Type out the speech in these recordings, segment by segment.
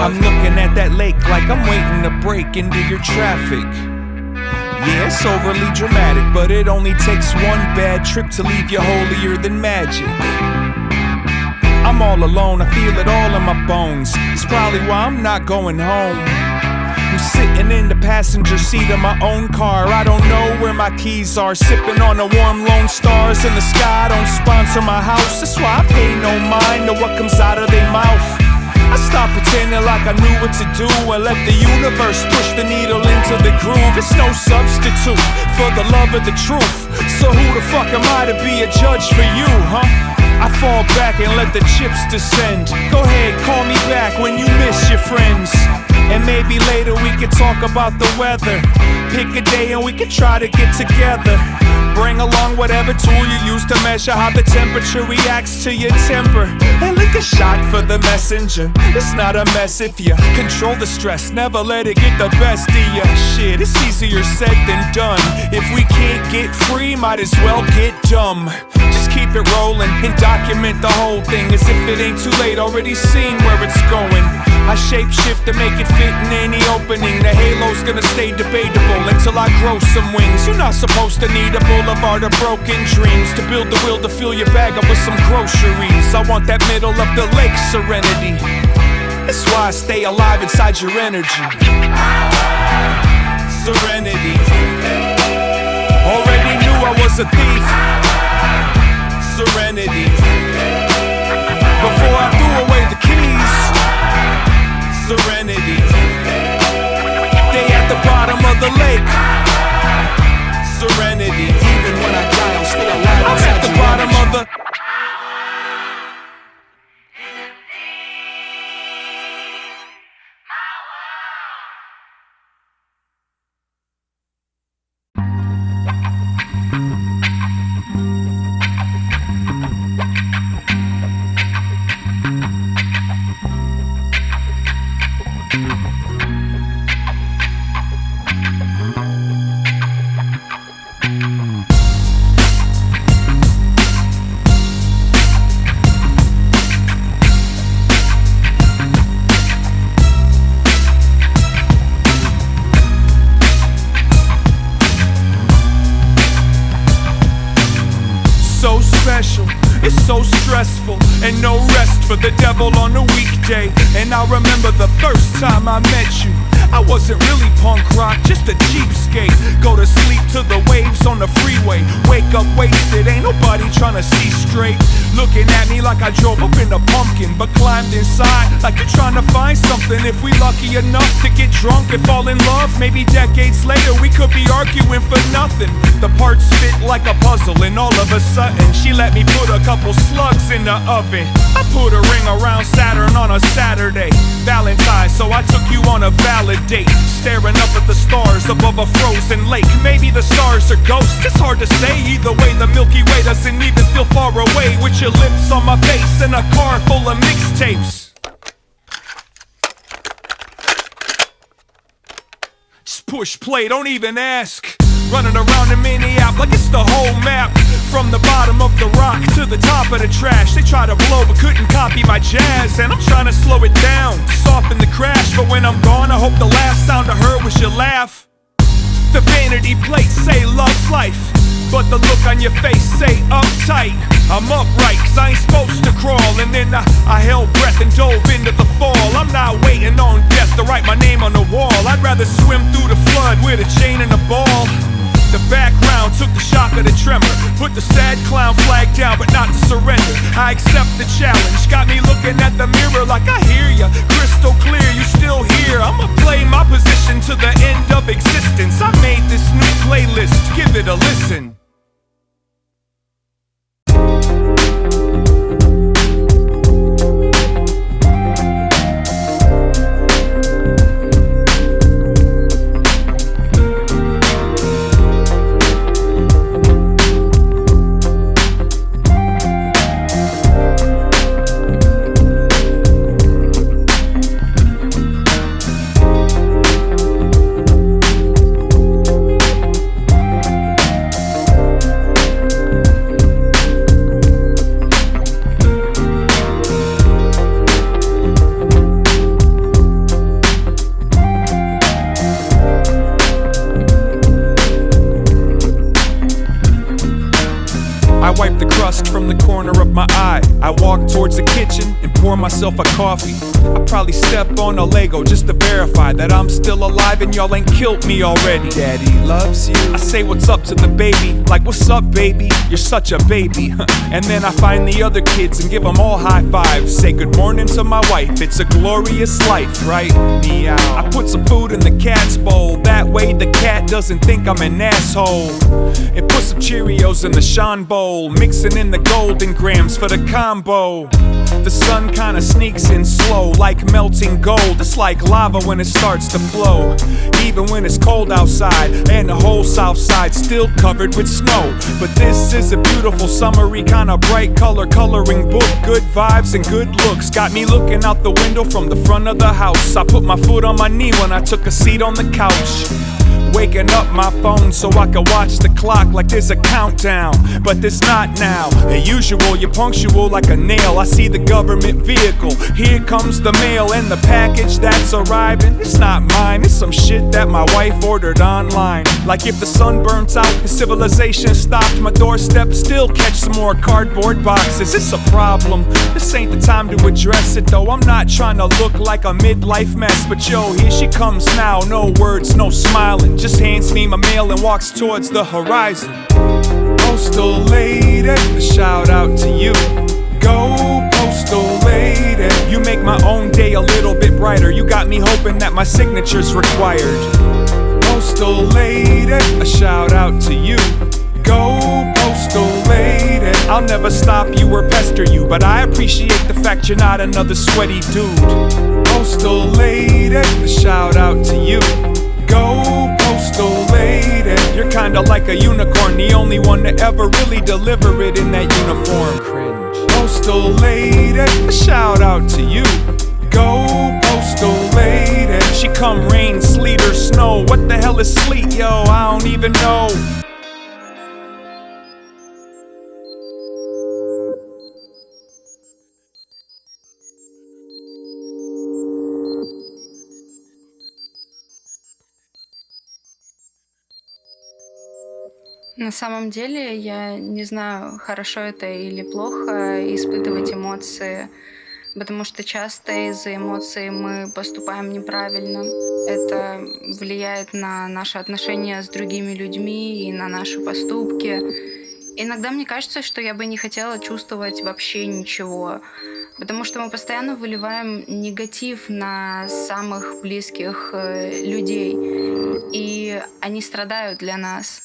I'm looking at that lake like I'm waiting to break into your traffic. Yeah, it's overly dramatic, but it only takes one bad trip to leave you holier than magic. I'm all alone, I feel it all in my bones. It's probably why I'm not going home. I'm sitting in the passenger seat of my own car. I don't know where my keys are. Sipping on the warm Lone Stars in the sky. Don't sponsor my house, that's why I pay no mind to what comes out of their mouth. I stopped pretending like I knew what to do and let the universe push the needle into the groove. It's no substitute for the love of the truth. So who the fuck am I to be a judge for you, huh? I fall back and let the chips descend. Go ahead, call me back when you miss your friends. And maybe later we could talk about the weather. Pick a day and we could try to get together. Bring along whatever tool you use to measure how the temperature reacts to your temper. And lick a shot for the messenger. It's not a mess if you control the stress. Never let it get the best of you. Shit, it's easier said than done. If we can't get free, might as well get dumb. Just keep it rolling and document the whole thing. As if it ain't too late, already seeing where it's going. I shape shift to make it fit in any opening. The halo's gonna stay debatable until I grow some wings. You're not supposed to need a boulevard of broken dreams to build the will to fill your bag up with some groceries. I want that middle of the lake serenity. That's why I stay alive inside your energy. Serenity. Already knew I was a thief. Serenity. Before I threw away the keys. Serenity. They at the bottom of the lake. Serenity. Even when I die, I'll stay alive. I'm at the bottom of the... It's so stressful and no rest for the devil on a weekday. And I remember the first time I met you. I wasn't really punk rock, just a cheapskate. Go to sleep to the waves on the freeway. Wake up wasted, ain't nobody tryna see straight. Looking at me like I drove up in a pumpkin, but climbed inside like you're trying to find something. If we lucky enough to get drunk and fall in love, maybe decades later we could be arguing for nothing. The parts fit like a puzzle and all of a sudden she let me put a couple slugs in the oven. I put a ring around Saturn on a Saturday, Valentine's, so I took you on a valid date. Staring up at the stars above a frozen lake. Maybe the stars are ghosts, it's hard to say. Either way, the Milky Way doesn't even feel far away. With your lips on my face and a car full of mixtapes. Just push play, don't even ask. Running around in Minneapolis like it's the whole map. From the bottom of the rock to the top of the trash. They try to blow but couldn't copy my jazz. And I'm trying to slow it down, soften the crash. But when I'm gone, I hope the last sound I heard was your laugh. The vanity plates say love's life, but the look on your face say uptight. I'm upright cause I ain't supposed to crawl. And then I held breath and dove into the fall. I'm not waiting on death to write my name on the wall. I'd rather swim through the flood with a chain and a ball. The background took the shock of the tremor. Put the sad clown flag down but not to surrender. I accept the challenge. Got me looking at the mirror like I hear ya. Crystal clear, you still here. I'ma play my position to the end of existence. I made this new playlist, give it a listen. myself a coffee. I probably step on a Lego just to verify that I'm still alive and y'all ain't killed me already. Daddy loves you. I say what's up to the baby, like what's up baby, you're such a baby. And then I find the other kids and give them all high fives. Say good morning to my wife, it's a glorious life, right? Meow. I put some food in the cat's bowl, that way the cat doesn't think I'm an asshole. And put some Cheerios in the Sean bowl, mixing in the golden grams for the combo. The sun kinda sneaks in slow, like melting gold. It's like lava when it starts to flow. Even when it's cold outside, and the whole south side still covered with snow. But this is a beautiful summery kinda bright color coloring book. Good vibes and good looks got me looking out the window from the front of the house. I put my foot on my knee when I took a seat on the couch. Waking up my phone so I can watch the clock like there's a countdown, but there's not now. As usual, you're punctual like a nail. I see the government vehicle, here comes the mail. And the package that's arriving, it's not mine, it's some shit that my wife ordered online. Like if the sun burns out and civilization stopped, my doorstep still catch some more cardboard boxes. It's a problem, this ain't the time to address it though. I'm not trying to look like a midlife mess, but yo, here she comes now. No words, no smiling, just hands me my mail and walks towards the horizon. Postal Lady, a shout out to you. Go Postal Lady, you make my own day a little bit brighter. You got me hoping that my signature's required. Postal Lady, a shout out to you. Go Postal Lady, I'll never stop you or pester you, but I appreciate the fact you're not another sweaty dude. Postal Lady, a shout out to you. Go Postal Lady, you're kinda like a unicorn, the only one to ever really deliver it in that uniform. Cringe. Postal Lady, a shout out to you. Go Postal Lady, she come rain, sleet or snow. What the hell is sleet, yo? I don't even know. На самом деле, я не знаю, хорошо это или плохо испытывать эмоции, потому что часто из-за эмоций мы поступаем неправильно. Это влияет на наши отношения с другими людьми и на наши поступки. Иногда мне кажется, что я бы не хотела чувствовать вообще ничего, потому что мы постоянно выливаем негатив на самых близких людей, и они страдают для нас.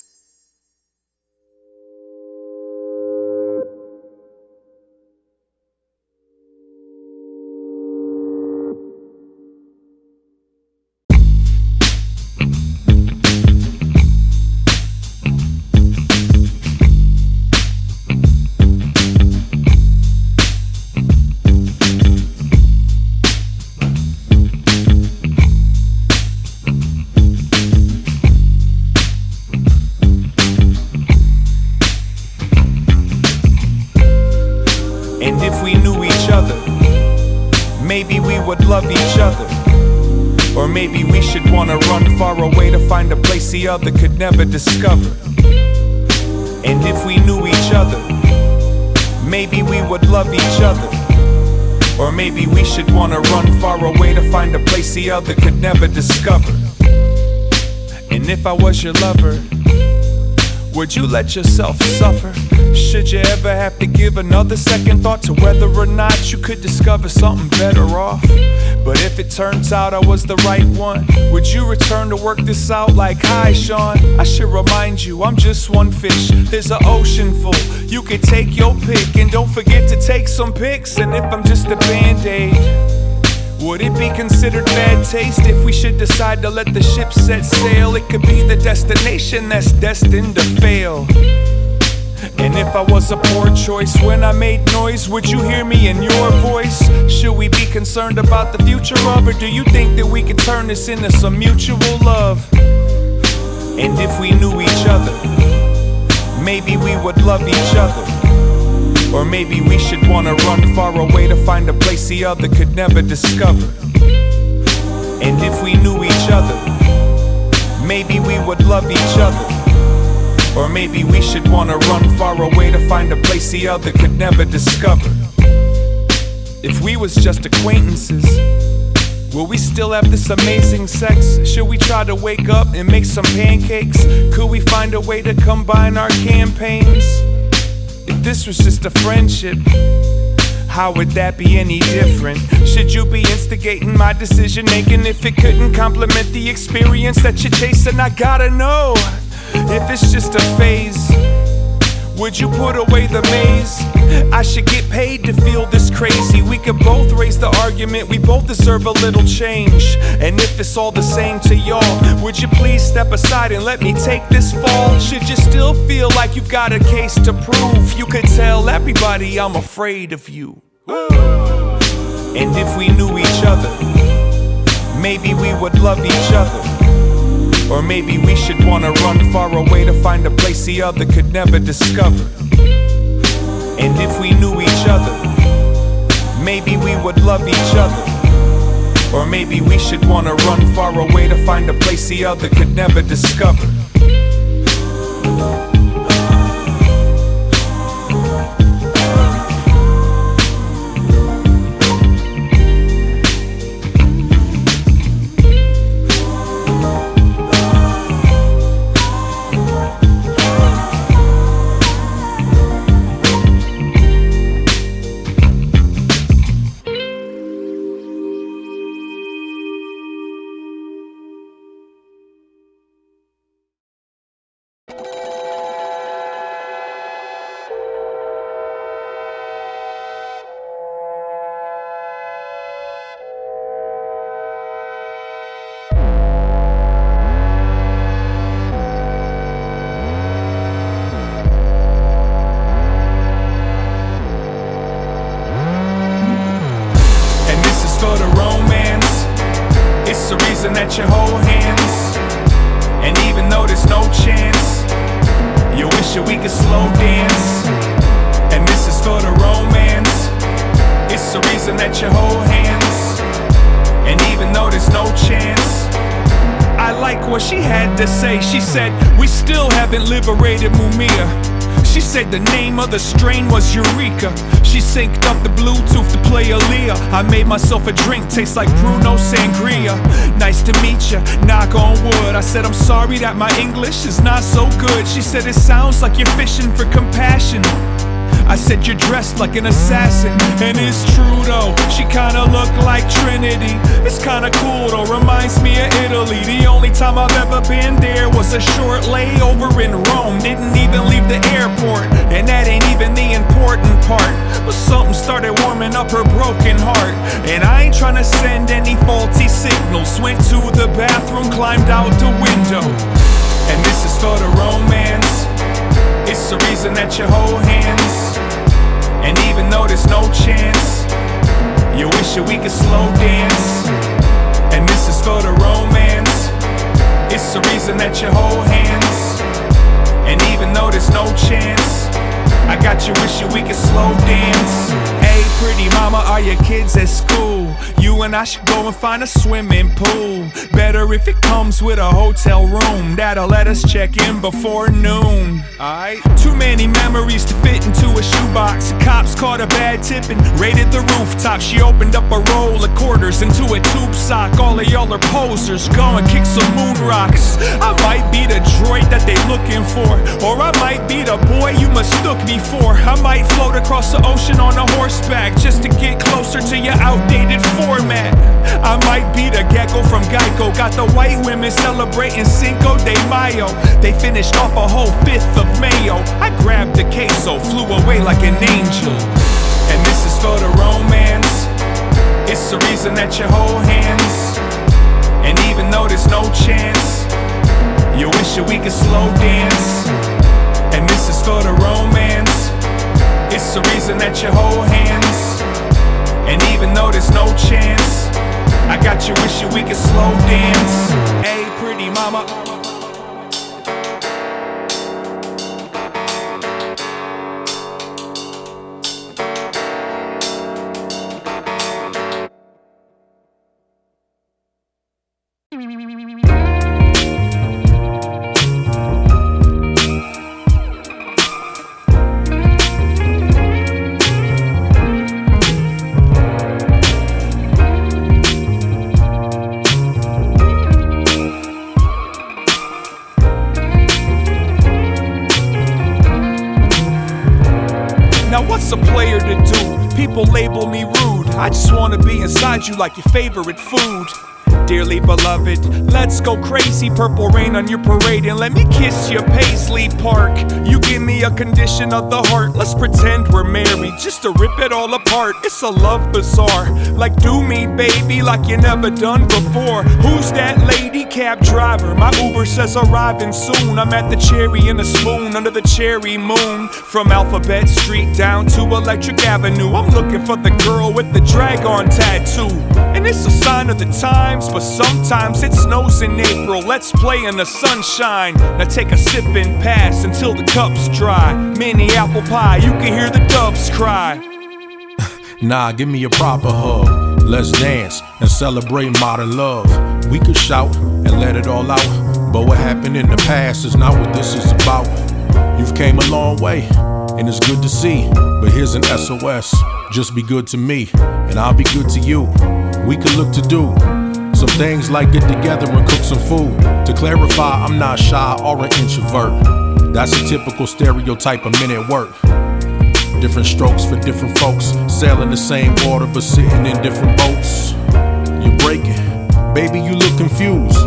And if we knew each other, maybe we would love each other. Or maybe we should wanna run far away to find a place the other could never discover. And if we knew each other, maybe we would love each other. Or maybe we should wanna run far away to find a place the other could never discover. And if I was your lover, would you let yourself suffer? Should you ever have to give another second thought to whether or not you could discover something better off? But if it turns out I was the right one, would you return to work this out like, hi Sean, I should remind you I'm just one fish, there's an ocean full, you could take your pick. And don't forget to take some pics. And if I'm just a band-aid, would it be considered bad taste if we should decide to let the ship set sail? It could be the destination that's destined to fail. And if I was a poor choice when I made noise, would you hear me in your voice? Should we be concerned about the future of, or do you think that we could turn this into some mutual love? And if we knew each other, maybe we would love each other. Or maybe we should wanna run far away to find a place the other could never discover. And if we knew each other, maybe we would love each other. Or maybe we should wanna run far away to find a place the other could never discover. If we was just acquaintances, will we still have this amazing sex? Should we try to wake up and make some pancakes? Could we find a way to combine our campaigns? If this was just a friendship, how would that be any different? Should you be instigating my decision making if it couldn't complement the experience that you're chasing? I gotta know if it's just a phase. Would you put away the maze? I should get paid to feel this crazy. We could both raise the argument, we both deserve a little change. And if it's all the same to y'all, would you please step aside and let me take this fall? Should you still feel like you've got a case to prove? You could tell everybody I'm afraid of you. And if we knew each other, maybe we would love each other. Or maybe we should wanna run far away to find a place the other could never discover. And if we knew each other, maybe we would love each other. Or maybe we should wanna run far away to find a place the other could never discover. That you hold hands, and even though there's no chance, you wish that we could slow dance. And this is for the romance. It's the reason that you hold hands, and even though there's no chance. I like what she had to say. She said, we still haven't liberated Mumia. She said the name of the strain was Eureka. She synced up the Bluetooth to play Aaliyah. I made myself a drink, tastes like Bruno Sangria. Nice to meet ya, knock on wood. I said I'm sorry that my English is not so good. She said it sounds like you're fishing for compassion. I said you're dressed like an assassin. And it's true though, she kinda looked like Trinity. It's kinda cool though, reminds me of Italy. The only time I've ever been there was a short layover in Rome. Didn't even leave the airport, and that ain't even the important part. But something started warming up her broken heart, and I ain't tryna send any faulty signals. Went to the bathroom, climbed out the window. And this is for the romance. It's the reason that you hold hands, and even though there's no chance, you wish that we could slow dance. And this is for the romance. It's the reason that you hold hands, and even though there's no chance, I got you wishing we could slow dance. Hey pretty mama, are your kids at school? You and I should go and find a swimming pool. Better if it comes with a hotel room. That'll let us check in before noon. Alright. Too many memories to fit into a shoebox. Cops caught a bad tip and raided the rooftop. She opened up a roll of quarters into a tube sock. All of y'all are posers, go and kick some moon rocks. I might be the droid that they looking for, or I might be the boy you mistook me for. I might float across the ocean on a horseback just to get closer to your outdated format. I might be the gecko from Geico. Got the white women celebrating Cinco de Mayo. They finished off a whole 5th of Mayo. I grabbed the queso, flew away like an angel. And this is for the romance. It's the reason that you hold hands, and even though there's no chance, you wish that we could slow dance. And this is for the romance. It's the reason that you hold hands, and even though there's no chance, I got you wishing we could slow dance. Hey pretty mama. people label me rude. I just wanna be inside you like your favorite food. Dearly beloved, let's go crazy. Purple rain on your parade and let me kiss your Paisley Park. You give me a condition of the heart. Let's pretend we're married just to rip it all apart. It's a love bazaar. Like do me baby like you never done before. Who's that lady? Cab driver. My Uber says arriving soon. I'm at the Cherry in a Spoon under the cherry moon. From Alphabet Street down to Electric Avenue. I'm looking for the girl with the dragon tattoo. And it's a sign of the times, but sometimes it snows in April. Let's play in the sunshine. Now take a sip and pass until the cup's dry. Mini apple pie, you can hear the doves cry. Nah, give me a proper hug. Let's dance and celebrate modern love. We could shout and let it all out, but what happened in the past is not what this is about. You've came a long way, and it's good to see. But here's an SOS, just be good to me, and I'll be good to you. We could look to do some things like get together and cook some food. To clarify, I'm not shy or an introvert. That's a typical stereotype of men at work. Different strokes for different folks, sailing the same water but sitting in different boats. You're breaking, baby you look confused.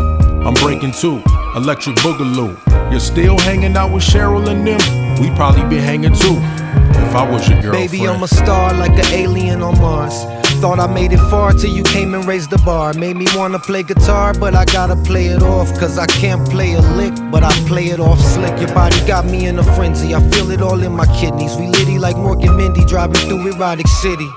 I'm breaking too, electric boogaloo. You're still hanging out with Cheryl and them, we'd probably be hanging too if I was your girlfriend. Baby, I'm a star like an alien on Mars. Thought I made it far till you came and raised the bar. Made me wanna play guitar, but I gotta play it off. Cause I can't play a lick, but I play it off slick. Your body got me in a frenzy, I feel it all in my kidneys. We litty like Mork and Mindy, driving through erotic city.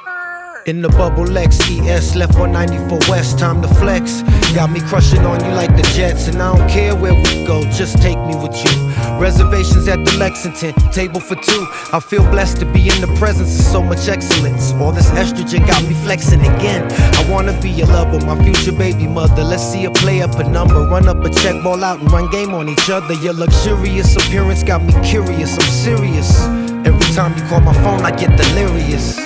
In the bubble X, ES, left 194 West, time to flex. Got me crushing on you like the Jets, and I don't care where we go, just take me with you. Reservations at the Lexington, table for two. I feel blessed to be in the presence of so much excellence. All this estrogen got me flexing again. I wanna be your lover, my future baby mother. Let's see her play up a number, run up a check, ball out and run game on each other. Your luxurious appearance got me curious, I'm serious. Every time you call my phone I get delirious.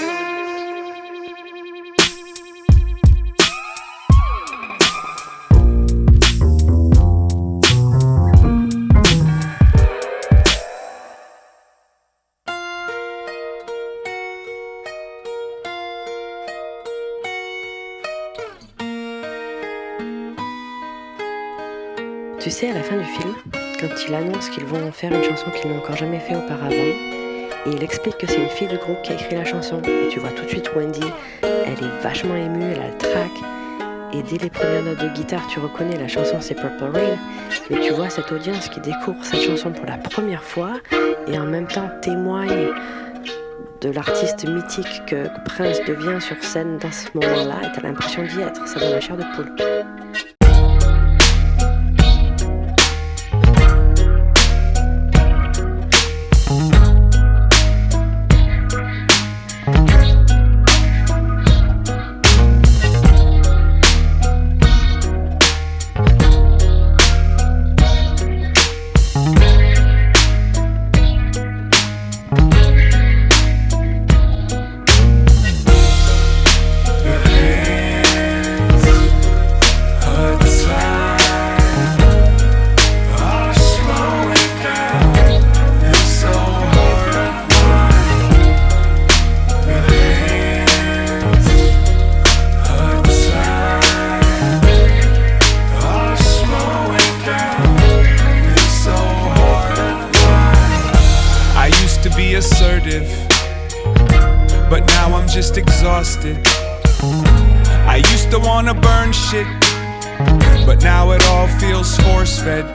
Tu sais, à la fin du film, quand il annonce qu'ils vont faire une chanson qu'ils n'ont encore jamais fait auparavant, et il explique que c'est une fille du groupe qui a écrit la chanson, et tu vois tout de suite Wendy, elle est vachement émue, elle a le track, et dès les premières notes de guitare, tu reconnais la chanson c'est Purple Rain, mais tu vois cette audience qui découvre cette chanson pour la première fois, et en même temps témoigne de l'artiste mythique que Prince devient sur scène dans ce moment-là, et t'as l'impression d'y être, ça donne la chair de poule. But now I'm just exhausted. I used to wanna burn shit, but now it all feels force-fed.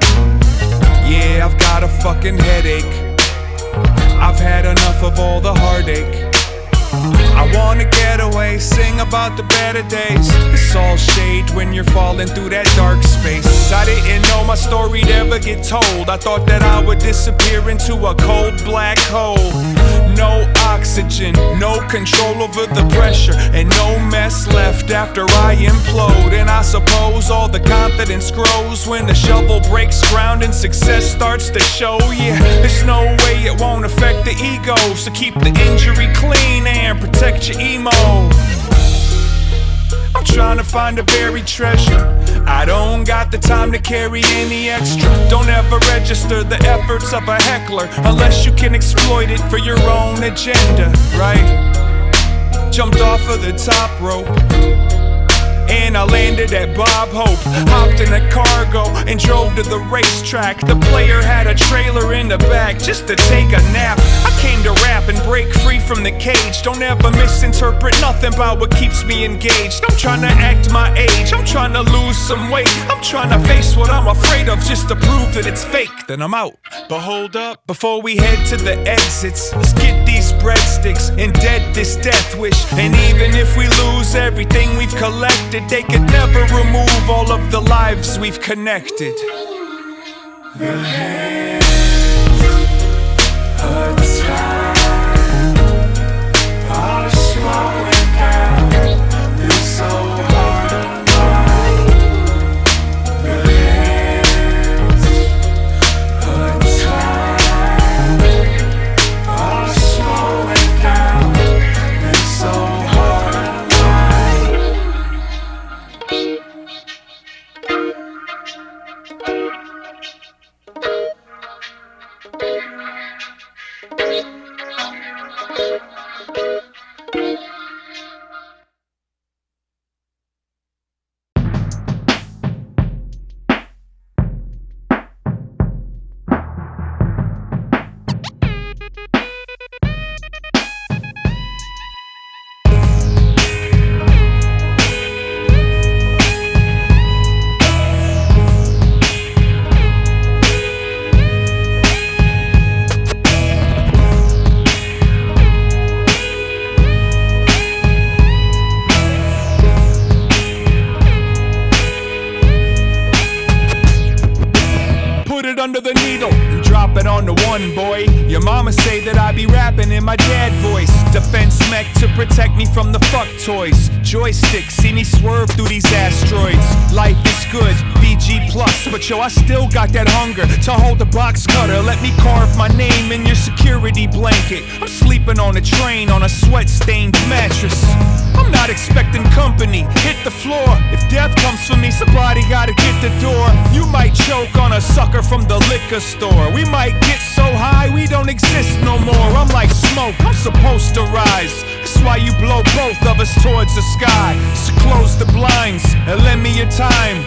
Yeah, I've got a fucking headache. I've had enough of all the heartache. I wanna get away, sing about the better days. It's all shade when you're falling through that dark space. I didn't know my story'd ever get told. I thought that I would disappear into a cold black hole. No oxygen, no control over the pressure, and no mess left after I implode. And I suppose all the confidence grows when the shovel breaks ground and success starts to show. Yeah, there's no way it won't affect the ego, so keep the injury clean and protect your emo. I'm trying to find a buried treasure. I don't got the time to carry any extra. Don't ever register the efforts of a heckler unless you can exploit it for your own agenda, right? jumped off of the top rope, and I landed at Bob Hope. Hopped in a cargo and drove to the racetrack. The player had a trailer in the back just to take a nap. I came to rap and break free from the cage. Don't ever misinterpret nothing about what keeps me engaged. I'm trying to act my age, I'm trying to lose some weight. I'm trying to face what I'm afraid of just to prove that it's fake. Then I'm out. But hold up, before we head to the exits, let's get these breadsticks and dead this death wish. And even if we lose everything we've collected, they could never remove all of the lives we've connected. The hands of time are slowing down. It's so hard to find. The hands of time are slowing down. It's so hard to find. Under the needle and drop it on the one, boy. Your mama say that I be rapping in my dad voice. Defense mech to protect me from the fuck toys. Joystick, see me swerve through these asteroids. Life is good, VG plus, but yo, I still got that hunger to hold the box cutter. Let me carve my name in your security blanket. I'm sleeping on a train on a sweat-stained mattress. I'm not expecting company, hit the floor. If death comes for me, somebody gotta get the door. You might choke on a sucker from the liquor store. We might get so high we don't exist no more. I'm like smoke, I'm supposed to rise. That's why you blow both of us towards the sky. So close the blinds and lend me your time.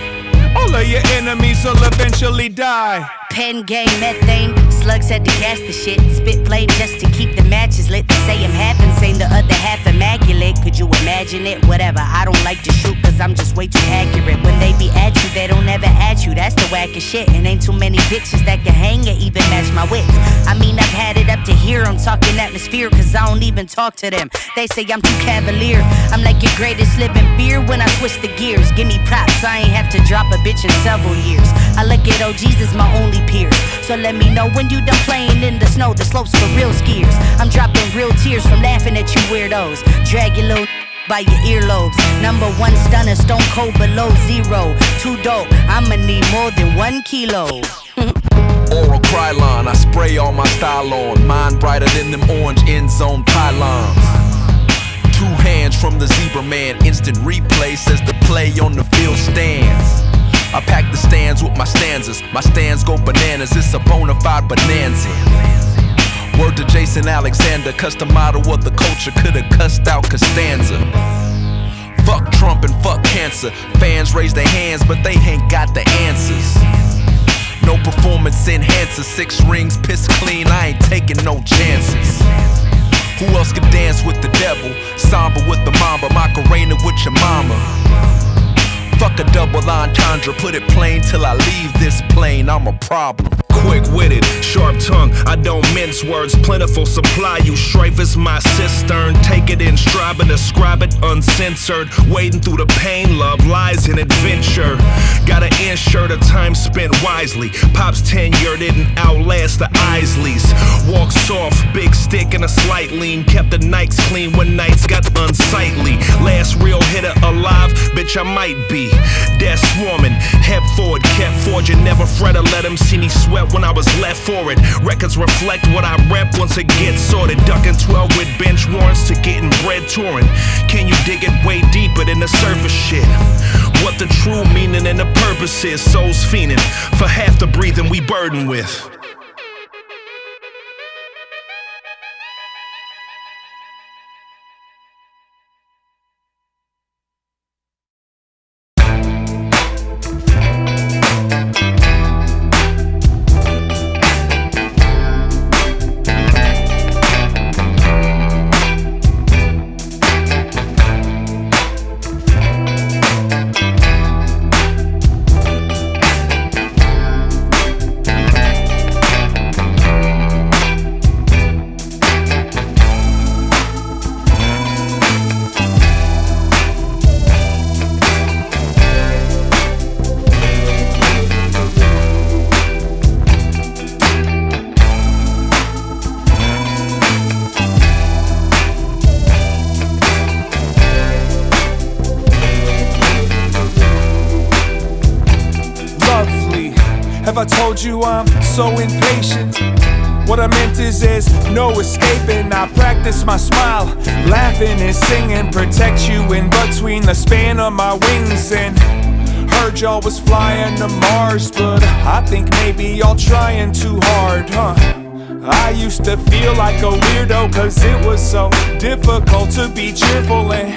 All of your enemies will eventually die. Pen game, methane, slugs had to gas the shit. Spit flame just to keep the matches lit. They say I'm half insane, the other half immaculate. Could you imagine it? Whatever, I don't like to shoot cause I'm just way too accurate. When they be at you, they don't ever at you. That's the wackest shit. And ain't too many bitches that can hang or even match my wits. I mean, I've had it up to here. I'm talking atmosphere cause I don't even talk to them. They say I'm too cavalier. I'm like your greatest living beer when I twist the gears. Give me props, I ain't have to drop a bitch in several years. I look at OGs as my only peers. So let me know when you done playing in the snow. The slopes for real skiers. I'm dropping real tears from laughing at you weirdos. Drag your little by your earlobes. Number one stunner, stone cold below zero. Too dope, I'ma need more than 1 kilo. Oral Krylon, I spray all my style on. Mine brighter than them orange end zone pylons. 2 hands from the zebra man. Instant replay says the play on the field stands. I pack the stands with my stanzas. My stands go bananas, it's a bona fide bonanza. Word to Jason Alexander, custom model of the culture, coulda cussed out Costanza. Fuck Trump and fuck cancer. Fans raise their hands, but they ain't got the answers. No performance enhancer, 6 rings, piss clean, I ain't taking no chances. Who else could dance with the devil? Samba with the mamba, Macarena with your mama. Fuck a double entendre, put it plain till I leave this plane, I'm a problem. Quick-witted, sharp tongue, I don't mince words. Plentiful supply, you strife is my cistern. Take it in stride, but describe it uncensored. Wading through the pain, love, lies, and adventure. Gotta ensure the time spent wisely. Pop's tenure didn't outlast the Isleys. Walk soft, big stick and a slight lean. Kept the nights clean when nights got unsightly. Last real hitter alive, bitch I might be. Death swarming, head forward, kept forging. Never fret or let him see me sweat when I was left for it. Records reflect what I rep once it gets sorted. Ducking 12 with bench warrants to getting bread touring. Can you dig it way deeper than the surface shit? What the true meaning and the purpose is. Souls fiending for half the breathing we burden with. I told you I'm so impatient? What I meant is there's no escaping. I practice my smile, laughing and singing, protect you in between the span of my wings. And heard y'all was flying to Mars, but I think maybe y'all trying too hard, huh? I used to feel like a weirdo cause it was so difficult to be cheerful, and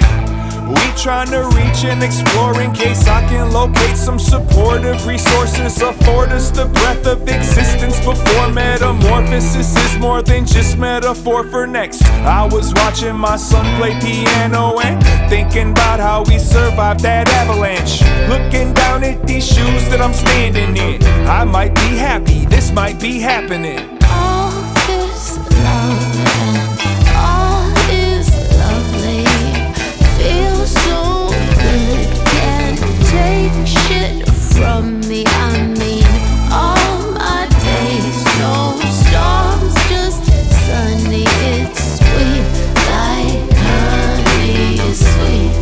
we trying to reach and explore in case I can locate some supportive resources, afford us the breath of existence before metamorphosis is more than just metaphor for next. I was watching my son play piano and thinking about how we survived that avalanche, looking down at these shoes that I'm standing in. I might be happy, this might be happening. All this love and all is lovely, feels so good, can't take shit from me. I mean, all my days, no storms, just sunny. It's sweet, like honey is sweet.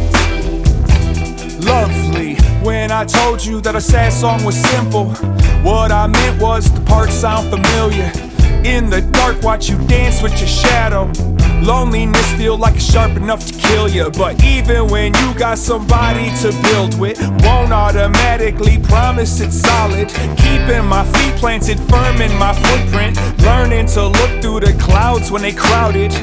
Lovely. When I told you that a sad song was simple, what I meant was the parts sound familiar. In the dark, watch you dance with your shadow. Loneliness feel like it's sharp enough to kill you, but even when you got somebody to build with, won't automatically promise it's solid. Keeping my feet planted firm in my footprint, learning to look through the clouds when they crowded.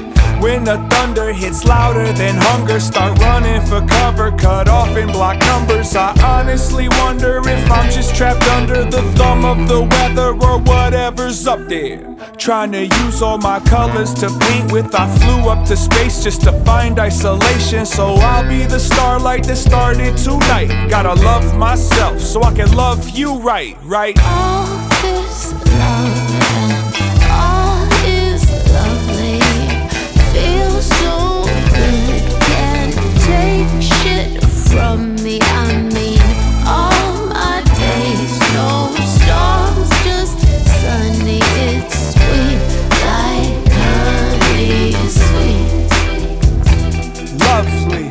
When the thunder hits louder than hunger, start running for cover, cut off in block numbers. I honestly wonder if I'm just trapped under the thumb of the weather or whatever's up there. Trying to use all my colors to paint with. I flew up to space just to find isolation, so I'll be the starlight that started tonight. Gotta love myself so I can love you right, right? All this love and all is lovely, feels so good, can't take shit from me. I mean, all my days, no storms, just sunny. It's sweet, like honey is sweet. Lovely.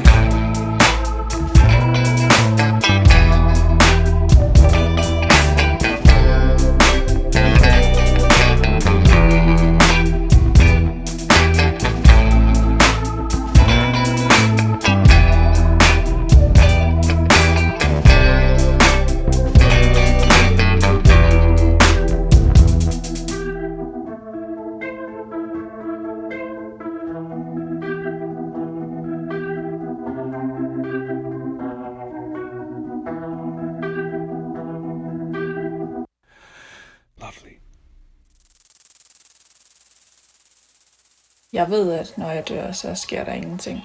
Jeg ved, at når jeg dør, så sker der ingenting.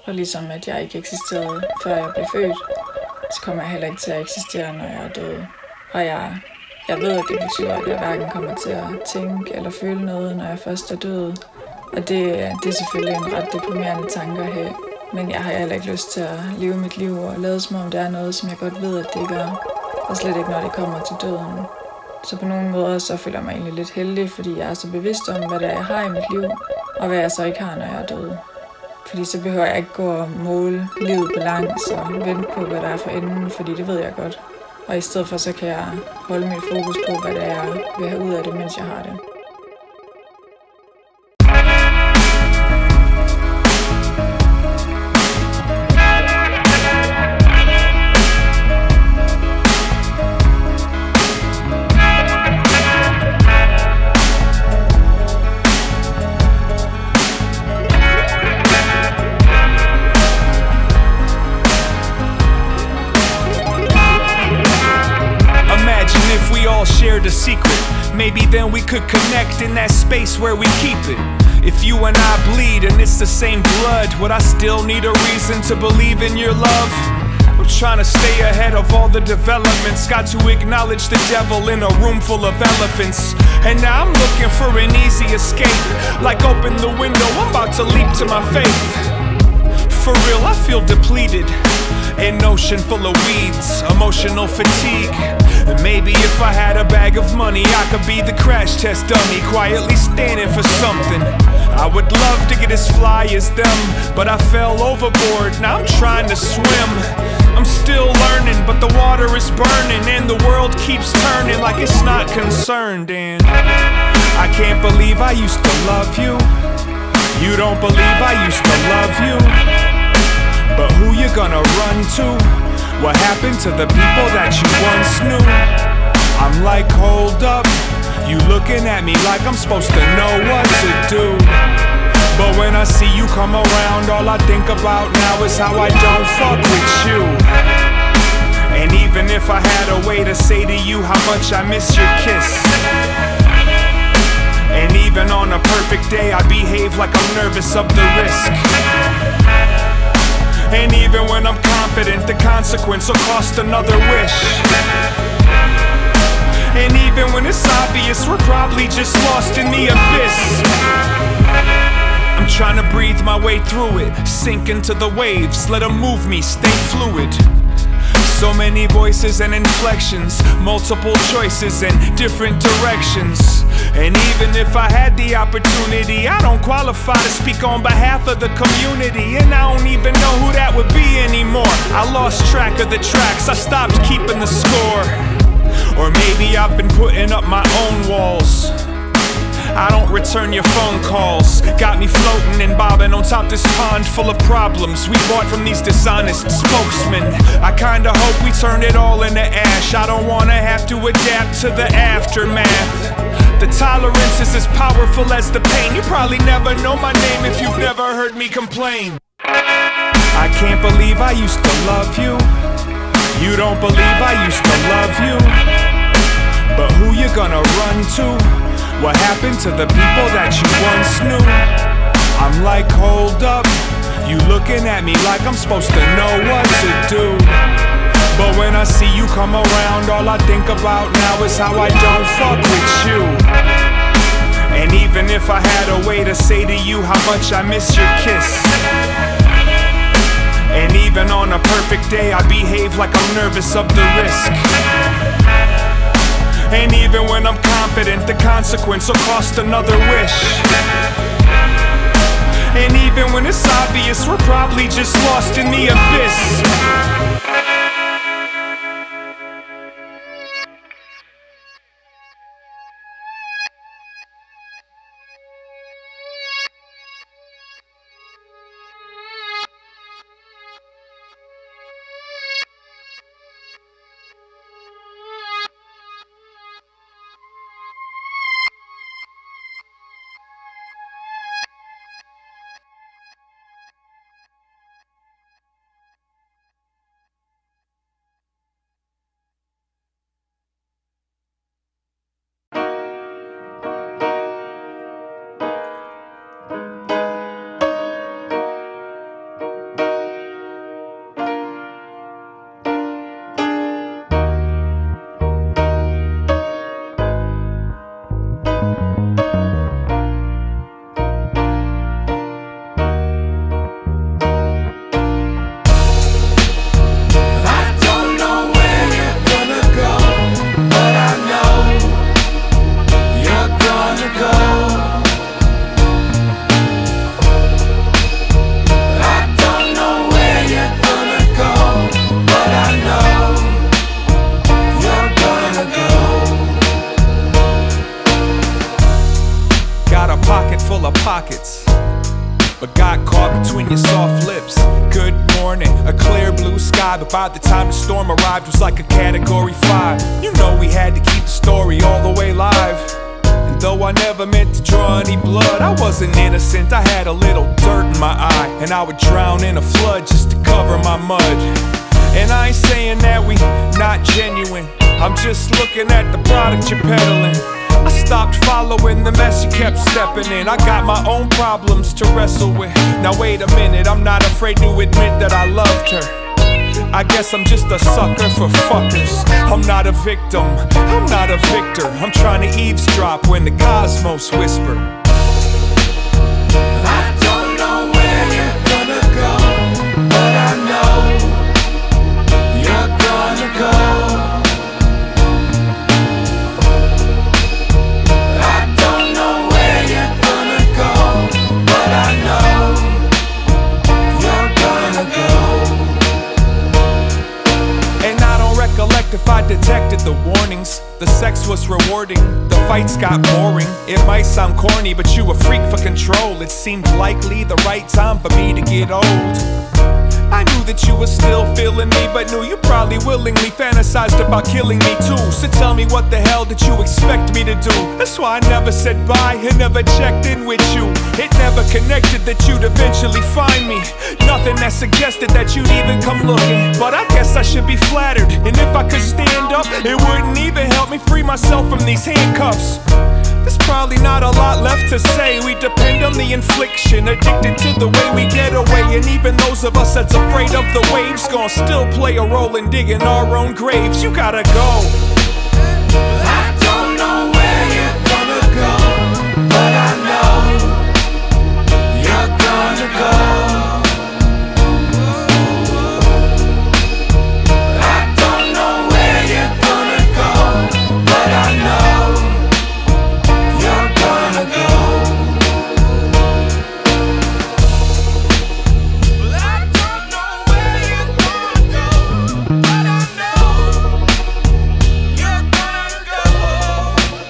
Og ligesom at jeg ikke eksisterede, før jeg blev født, så kommer jeg heller ikke til at eksistere, når jeg er død. Og jeg ved, at det betyder, at jeg hverken kommer til at tænke eller føle noget, når jeg først er død. Og det er selvfølgelig en ret deprimerende tanke at have. Men jeg har heller ikke lyst til at leve mit liv og lade som om det er noget, som jeg godt ved, at det ikke er. Og slet ikke, når det kommer til døden. Så på nogle måder så føler jeg mig egentlig lidt heldig, fordi jeg er så bevidst om, hvad det er, jeg har i mit liv, og hvad jeg så ikke har, når jeg er død. Fordi så behøver jeg ikke gå og måle livet på langs og vente på, hvad der er for enden, fordi det ved jeg godt. Og i stedet for, så kan jeg holde mit fokus på, hvad det er, jeg vil have ud af det, mens jeg har det. Shared a secret, maybe then we could connect in that space where we keep it. If you and I bleed and it's the same blood, would I still need a reason to believe in your love? I'm trying to stay ahead of all the developments, got to acknowledge the devil in a room full of elephants. And now I'm looking for an easy escape, like open the window, I'm about to leap to my faith. For real, I feel depleted, an ocean full of weeds, emotional fatigue. And maybe if I had a bag of money, I could be the crash test dummy, quietly standing for something. I would love to get as fly as them, but I fell overboard, now I'm trying to swim. I'm still learning, but the water is burning and the world keeps turning like it's not concerned. And I can't believe I used to love you. You don't believe I used to love you. But who you gonna run to? What happened to the people that you once knew? I'm like, hold up, you looking at me like I'm supposed to know what to do. But when I see you come around, all I think about now is how I don't fuck with you. And even if I had a way to say to you how much I miss your kiss, and even on a perfect day I behave like I'm nervous of the risk. And even when I'm confident the consequence will cost another wish. And even when it's obvious we're probably just lost in the abyss. I'm trying to breathe my way through it, sink into the waves, let them move me, stay fluid. So many voices and inflections, multiple choices and different directions. And even if I had the opportunity, I don't qualify to speak on behalf of the community. And I don't even know who that would be anymore. I lost track of the tracks, I stopped keeping the score. Or maybe I've been putting up my own walls. I don't return your phone calls. Got me floating and bobbing on top this pond full of problems we bought from these dishonest spokesmen. I kinda hope we turn it all into ash. I don't wanna have to adapt to the aftermath. The tolerance is as powerful as the pain. You probably never know my name if you've never heard me complain. I can't believe I used to love you. You don't believe I used to love you. But who you gonna run to? What happened to the people that you once knew? I'm like, hold up, you looking at me like I'm supposed to know what to do. But when I see you come around, all I think about now is how I don't fuck with you. And even if I had a way to say to you how much I miss your kiss, and even on a perfect day I behave like I'm nervous of the risk. And even when I'm confident the consequence will cost another wish. And even when it's obvious we're probably just lost in the abyss. But got caught between your soft lips. Good morning, a clear blue sky. But by the time the storm arrived, it was like a category 5. You know we had to keep the story all the way live. And though I never meant to draw any blood, I wasn't innocent, I had a little dirt in my eye. And I would drown in a flood just to cover my mud. And I ain't saying that we not genuine, I'm just looking at the product you're peddling. I stopped following the mess you kept stepping in. I got my own problems to wrestle with. Now wait a minute, I'm not afraid to admit that I loved her. I guess I'm just a sucker for fuckers. I'm not a victim, I'm not a victor. I'm trying to eavesdrop when the cosmos whisper. I don't know where you're gonna go, but I know you're gonna go. detected the warnings. The sex was rewarding, the fights got boring. It might sound corny, but you a freak for control. It seemed likely the right time for me to get old. I knew that you were still feeling me, but knew you probably willingly fantasized about killing me too. So tell me, what the hell did you expect me to do? That's why I never said bye and never checked in with you. It never connected that you'd eventually find me. Nothing that suggested that you'd even come looking. But I guess I should be flattered, and if I could stand up, it wouldn't even help me free myself from these handcuffs. There's probably not a lot left to say. We depend on the infliction, addicted to the way we get away. And even those of us that's afraid of the waves gon' still play a role in digging our own graves. You gotta go. I don't know where you're gonna go, but I know you're gonna go. I don't know where you're gonna go, but I know you're gonna go. I don't know where you're gonna go, but I know you're gonna go. I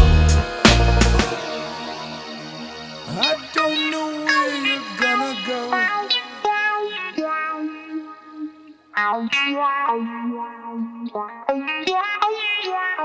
don't know where you're gonna go, but I know you're gonna go. I don't know where you're gonna go.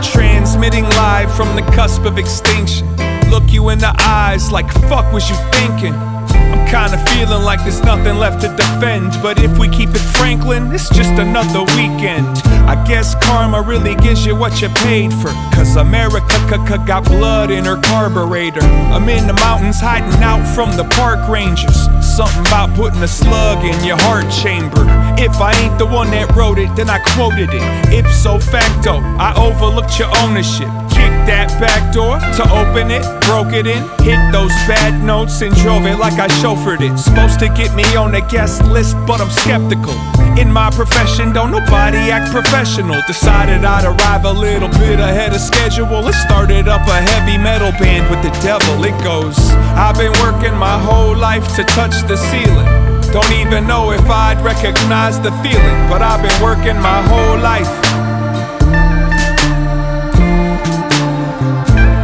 Transmitting live from the cusp of extinction. Look you in the eyes like, fuck was you thinking? I'm kinda feeling like there's nothing left to defend. But if we keep it Franklin, it's just another weekend. I guess karma really gives you what you paid for, cause America got blood in her carburetor. I'm in the mountains hiding out from the park rangers. Something about putting a slug in your heart chamber. If I ain't the one that wrote it, then I quoted it. Ipso facto, I overlooked your ownership. Kicked that back door to open it, broke it in, hit those bad notes and drove it like I chauffeured it. Supposed to get me on the guest list, but I'm skeptical. In my profession, don't nobody act professional. Decided I'd arrive a little bit ahead of schedule and started up a heavy metal band with the devil. It goes, I've been working my whole life to touch the ceiling. Don't even know if I'd recognize the feeling, but I've been working my whole life.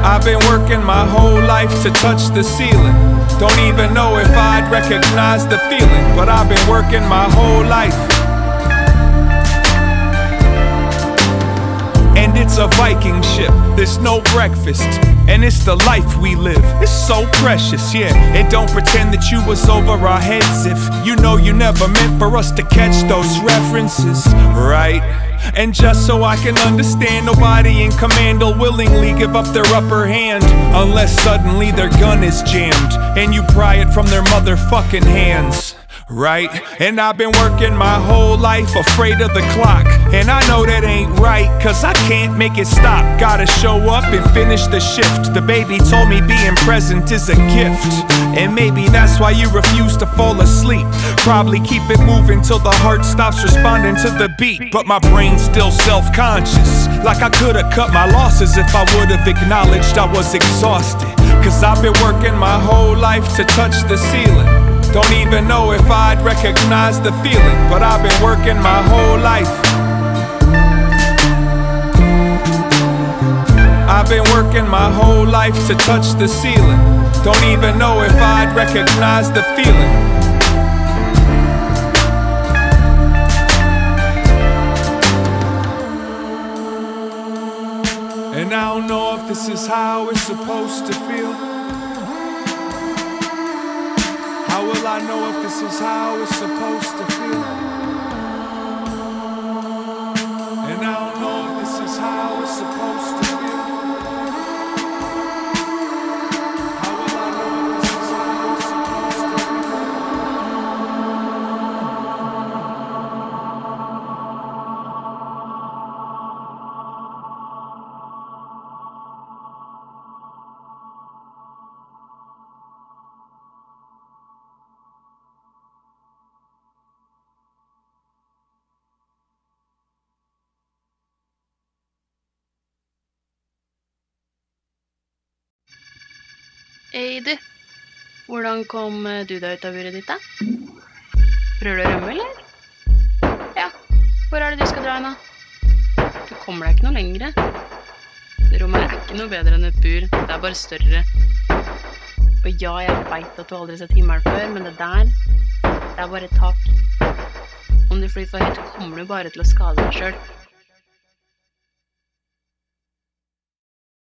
I've been working my whole life to touch the ceiling. Don't even know if I'd recognize the feeling, but I've been working my whole life. And it's a Viking ship, there's no breakfast. And it's the life we live, it's so precious, yeah. And don't pretend that you was over our heads if you know you never meant for us to catch those references, right? And just so I can understand, nobody in command will willingly give up their upper hand unless suddenly their gun is jammed and you pry it from their motherfucking hands, right? And I've been working my whole life afraid of the clock, and I know that ain't right, cause I can't make it stop. Gotta show up and finish the shift. The baby told me being present is a gift, and maybe that's why you refuse to fall asleep. Probably keep it moving till the heart stops responding to the beat. But my brain's still self-conscious, like I could've cut my losses if I would've acknowledged I was exhausted. Cause I've been working my whole life to touch the ceiling. Don't even know if I'd recognize the feeling, but I've been working my whole life. I've been working my whole life to touch the ceiling. Don't even know if I'd recognize the feeling. And I don't know if this is how it's supposed to feel. How will I know if this is how it's supposed to feel? And I don't know if this is how it's supposed to feel. Du, hvordan kom du deg ut av buret ditt da? Prøver du å rømme, eller? Ja, hvor er det du skal dra nå? Du kommer deg ikke noe lengre. Det rommet her ikke noe bedre enn et bur, det er bare større. Og ja, jeg vet at du aldri har sett himmelen før, men det der, det er bare et tak. Om du flyr for høyt, kommer du bare til å skade deg selv.